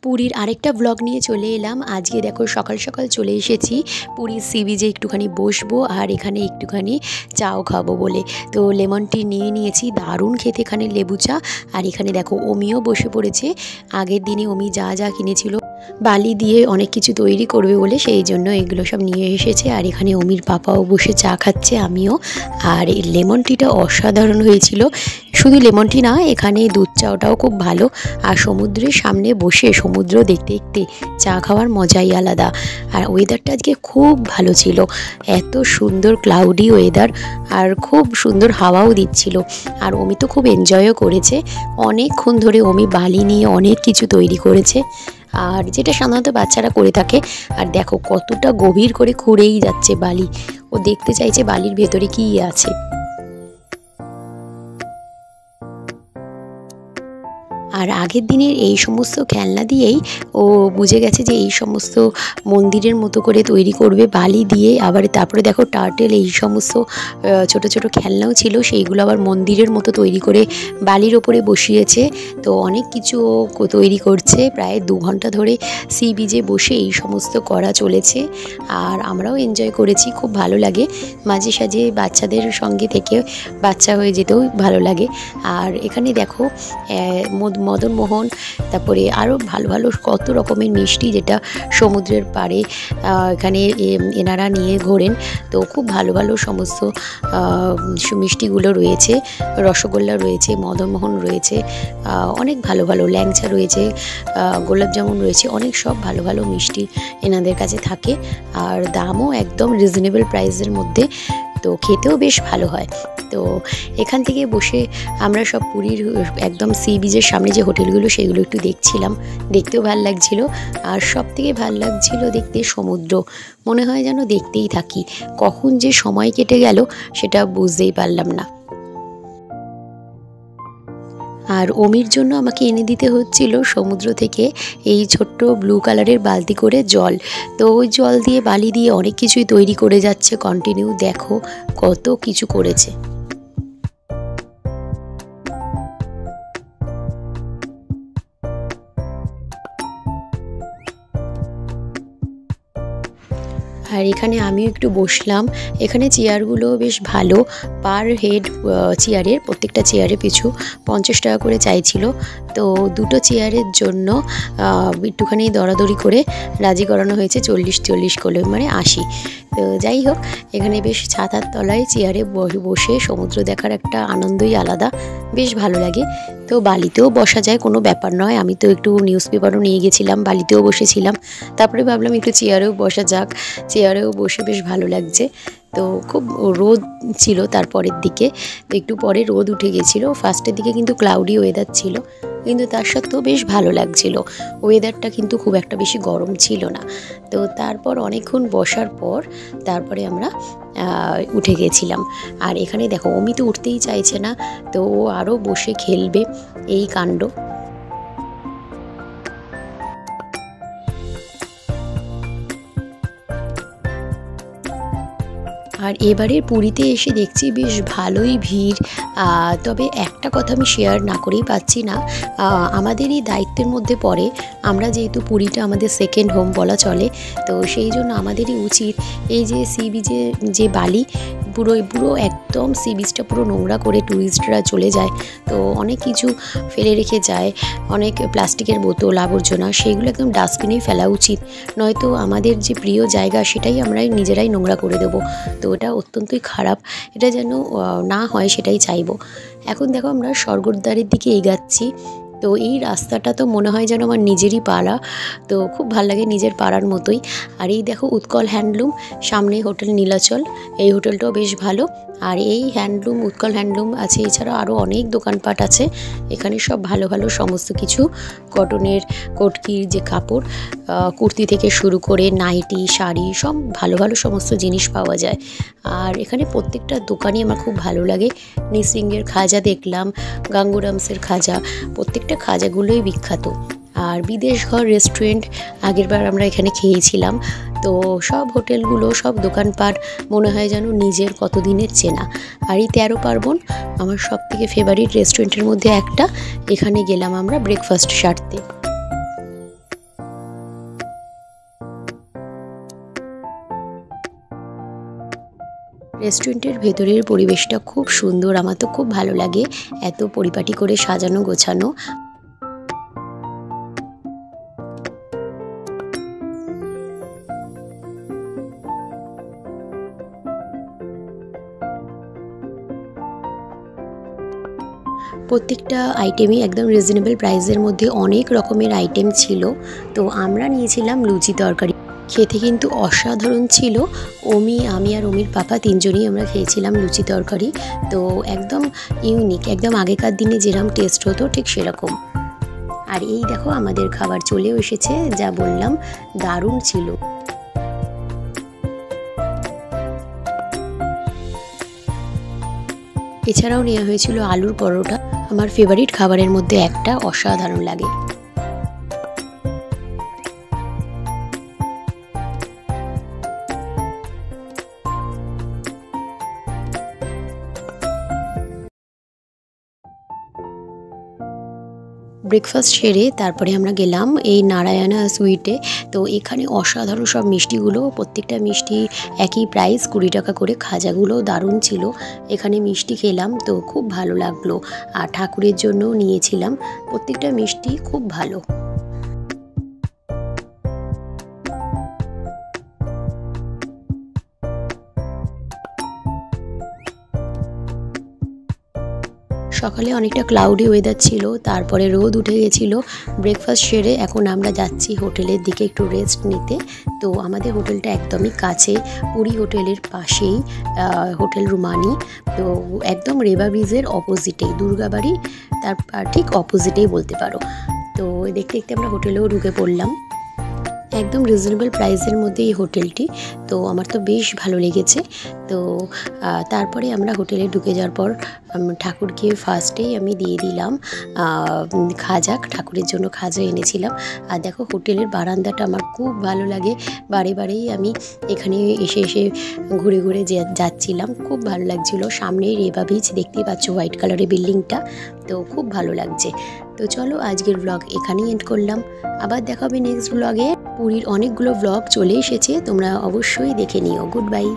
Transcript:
পুরীর আরেকটা ব্লগ নিয়ে চলে এলাম। আজকে দেখো সকাল সকাল চলে এসেছি পুরীর সি বিচে একটুখানি বসবো আর এখানে একটুখানি চাও খাবো বলে। তো লেমন টি নিয়ে নিয়েছি, দারুণ খেতে এখানে লেবু চা। আর এখানে দেখো অমিও বসে পড়েছে। আগের দিনে অমি যা যা কিনেছিল বালি দিয়ে অনেক কিছু তৈরি করবে বলে সেই জন্য এগুলো সব নিয়ে এসেছে। আর এখানে অমির পাপাও বসে চা খাচ্ছে, আমিও। আর এই লেমন টিটা অসাধারণ হয়েছিল। শুধু লেমন টি না, এখানে দুধ চাওটাও খুব ভালো। আর সমুদ্রের সামনে বসে সমুদ্র দেখতে দেখতে চা খাওয়ার মজাই আলাদা। আর ওয়েদারটা আজকে খুব ভালো ছিল, এত সুন্দর ক্লাউডি ওয়েদার, আর খুব সুন্দর হাওয়াও দিচ্ছিল। আর অমি তো খুব এনজয়ও করেছে। অনেকক্ষণ ধরে অমি বালি নিয়ে অনেক কিছু তৈরি করেছে, আর যেটা সাধারণত বাচ্চারা করে থাকে। আর দেখো কতটা গভীর করে খুঁড়েই যাচ্ছে বালি, ও দেখতে চাইছে বালির ভেতরে কি আছে। আর আগের দিনের এই সমস্ত খেলনা দিয়েই ও বুঝে গেছে যে এই সমস্ত মন্দিরের মতো করে তৈরি করবে বালি দিয়ে। আবার তারপরে দেখো টার্টেল এই সমস্ত ছোট ছোট খেলনাও ছিল, সেইগুলো আবার মন্দিরের মতো তৈরি করে বালির ওপরে বসিয়েছে। তো অনেক কিছু ও তৈরি করছে, প্রায় 2 ঘন্টা ধরে সি বিচে বসে এই সমস্ত করা চলেছে। আর আমরাও এনজয় করেছি, খুব ভালো লাগে। মাঝে সাঝে বাচ্চাদের সঙ্গে থেকে বাচ্চা হয়ে যেতেও ভালো লাগে। আর এখানে দেখো মদনমোহন, তারপরে আরও ভালো ভালো কত রকমের মিষ্টি, যেটা সমুদ্রের পাড়ে এখানে এনারা নিয়ে ঘোরেন। তো খুব ভালো ভালো সমস্ত মিষ্টিগুলো রয়েছে, রসগোল্লা রয়েছে, মদনমোহন রয়েছে, অনেক ভালো ভালো ল্যাংচা রয়েছে, গোলাপ জামুন রয়েছে, অনেক সব ভালো ভালো মিষ্টি এনাদের কাছে থাকে। আর দামও একদম রিজনেবল প্রাইসের মধ্যে, তো খেতেও বেশ ভালো হয়। তো এখান থেকে বসে আমরা সব পুরীর একদম সি বিচের সামনে যে হোটেলগুলো সেগুলো একটু দেখছিলাম, দেখতেও ভালো লাগছিল। আর সব থেকে ভালো লাগছিল দেখতে সমুদ্র, মনে হয় যেন দেখতেই থাকি, কখন যে সময় কেটে গেল সেটা বুঝতেই পারলাম না। আর অমির জন্য আমাকে এনে দিতে হচ্ছিল সমুদ্র থেকে এই ছোট্ট ব্লু কালারের বালতি করে জল। তো ওই জল দিয়ে বালি দিয়ে অনেক কিছুই তৈরি করে যাচ্ছে কন্টিনিউ, দেখো কত কিছু করেছে। আর এখানে আমিও একটু বসলাম। এখানে চেয়ারগুলো বেশ ভালো, পার হেড চেয়ারের প্রত্যেকটা চেয়ারে পিছু 50 টাকা করে চাইছিল। তো দুটো চেয়ারের জন্য একটুখানি দরাদরি করে রাজি করানো হয়েছে 40 করে, মানে 80। তো যাই হোক, এখানে বেশ ছাতার তলায় চেয়ারে বসে সমুদ্র দেখার একটা আনন্দই আলাদা, বেশ ভালো লাগে। তো বালিতেও বসা যায়, কোনো ব্যাপার নয়। আমি তো একটু নিউজ পেপারও নিয়ে গেছিলাম, বালিতেও বসেছিলাম। তারপরে ভাবলাম একটু চেয়ারেও বসা যাক, চেয়ারেও বসে বেশ ভালো লাগছে। তো খুব রোদ ছিল তারপরের দিকে, তো একটু পরে রোদ উঠে গেছিলো। ফার্স্টের দিকে কিন্তু ক্লাউডি ওয়েদার ছিল, কিন্তু তার সত্ত্বেও বেশ ভালো লাগছিল ওয়েদারটা, কিন্তু খুব একটা বেশি গরম ছিল না। তো তারপর অনেকক্ষণ বসার পর তারপরে আমরা উঠে গেছিলাম। আর এখানে দেখো অমি তো উঠতেই চাইছে না, তো ও আরও বসে খেলবে, এই কাণ্ড। আর এবারের পুরীতে এসে দেখছি বেশ ভালোই ভিড়। তবে একটা কথা আমি শেয়ার না করেই পাচ্ছি না, আমাদেরই দায়িত্বের মধ্যে পড়ে। আমরা যেহেতু পুরীটা আমাদের সেকেন্ড হোম বলা চলে, তো সেই জন্য আমাদেরই উচিত এই যে সি বিচে যে বালি পুরো একদম সি বিচটা পুরো নোংরা করে ট্যুরিস্টরা চলে যায়। তো অনেক কিছু ফেলে রেখে যায়, অনেক প্লাস্টিকের বোতল আবর্জনা, সেইগুলো একদম ডাস্টবিনেই ফেলা উচিত। নয়তো আমাদের যে প্রিয় জায়গা সেটাই আমরা নিজেরাই নোংরা করে দেবো। তো এটা অত্যন্তই খারাপ, এটা যেন না হয় সেটাই চাইবো। এখন দেখো আমরা স্বর্গদ্বারের দিকে এগাচ্ছি। তো এই রাস্তাটা তো মনে হয় যেন আমার নিজেরই পাড়া, তো খুব ভালো লাগে, নিজের পাড়ার মতোই। আর এই দেখো উৎকল হ্যান্ডলুম, সামনে হোটেল নীলাচল, এই হোটেলটাও বেশ ভালো। আর এই হ্যান্ডলুম, উৎকল হ্যান্ডলুম আছে, এছাড়া আরও অনেক দোকানপাট আছে এখানে, সব ভালো ভালো সমস্ত কিছু কটনের কটকির যে কাপড়, কুর্তি থেকে শুরু করে নাইটি, শাড়ি, সব ভালো ভালো সমস্ত জিনিস পাওয়া যায়। আর এখানে প্রত্যেকটা দোকানই আমার খুব ভালো লাগে। নিসিংয়ের খাজা দেখলাম, গাঙ্গুরামসের খাজা, প্রত্যেকটা খাজাগুলোই বিখ্যাত। আর বিদেশ ঘর রেস্টুরেন্ট আগেরবার আমরা এখানে খেয়েছিলাম। তো সব হোটেলগুলো, সব দোকানপাট মনে হয় যেন নিজের কতদিনের চেনা। আর এই 13 পার্বণ আমার সব থেকে ফেভারিট রেস্টুরেন্টের মধ্যে একটা, এখানে গেলাম আমরা ব্রেকফাস্ট সারতে। রেস্টুরেন্টের ভেতরের পরিবেশটা খুব সুন্দর, আমার তো খুব ভালো লাগে, এত পরিপাটি করে সাজানো গোছানো। প্রত্যেকটা আইটেমই একদম রিজনেবল প্রাইসের মধ্যে অনেক রকমের আইটেম ছিল। তো আমরা নিয়েছিলাম লুচি তরকারি, খেতে কিন্তু অসাধারণ ছিল। আমি আর অমির পাপা তিনজনই আমরা খেয়েছিলাম লুচি তরকারি। তো একদম ইউনিক, একদম আগেকার দিনে যেরকম টেস্ট হতো ঠিক সেরকম। আর এই দেখো আমাদের খাবার চলেও এসেছে, যা বললাম দারুণ ছিল। এছাড়াও নেওয়া হয়েছিল আলুর পরোটা, আমার ফেভারিট খাবারের মধ্যে একটা, অসাধারণ লাগে। ব্রেকফাস্ট সেরে তারপরে আমরা গেলাম এই নারায়ণা সুইটে। তো এখানে অসাধারণ সব মিষ্টিগুলো, প্রত্যেকটা মিষ্টি একই প্রাইস 20 টাকা করে। খাজাগুলো দারুণ ছিল। এখানে মিষ্টি খেলাম তো খুব ভালো লাগলো, আর ঠাকুরের জন্যও নিয়েছিলাম। প্রত্যেকটা মিষ্টি খুব ভালো। সকালে অনেকটা ক্লাউডি ওয়েদার ছিল, তারপরে রোদ উঠে গেছিল। ব্রেকফাস্ট সেরে এখন আমরা যাচ্ছি হোটেলের দিকে একটু রেস্ট নিতে। তো আমাদের হোটেলটা একদমই কাছে, পুরী হোটেলের পাশেই হোটেল রুমানি। তো একদম রেবা ব্রিজের অপোজিটেই, দুর্গাবাড়ি তার ঠিক অপোজিটেই বলতে পারো। তো দেখতে দেখতে আমরা হোটেলেও ঢুকে পড়লাম। একদম রিজনেবল প্রাইসের মধ্যে এই হোটেলটি, তো আমার তো বেশ ভালো লেগেছে। তো তারপরে আমরা হোটেলে ঢুকে যাওয়ার পর ঠাকুরকে ফার্স্টেই আমি দিয়ে দিলাম খাজা, ঠাকুরের জন্য খাজা এনেছিলাম। আর দেখো হোটেলের বারান্দাটা আমার খুব ভালো লাগে, বারে বারেই আমি এখানে এসে এসে ঘুরে ঘুরে যাচ্ছিলাম, খুব ভালো লাগছিল। সামনেই রেবা বিচ দেখতেই পাচ্ছ, হোয়াইট কালারের বিল্ডিংটা, তো খুব ভালো লাগছে। তো চলো আজকের ব্লগ এখানেই এন্ড করলাম, আবার দেখা হবে নেক্সট ব্লগে। পুরীর অনেকগুলো ব্লগ চলে এসেছে, তোমরা অবশ্যই দেখে নিও। Good bye.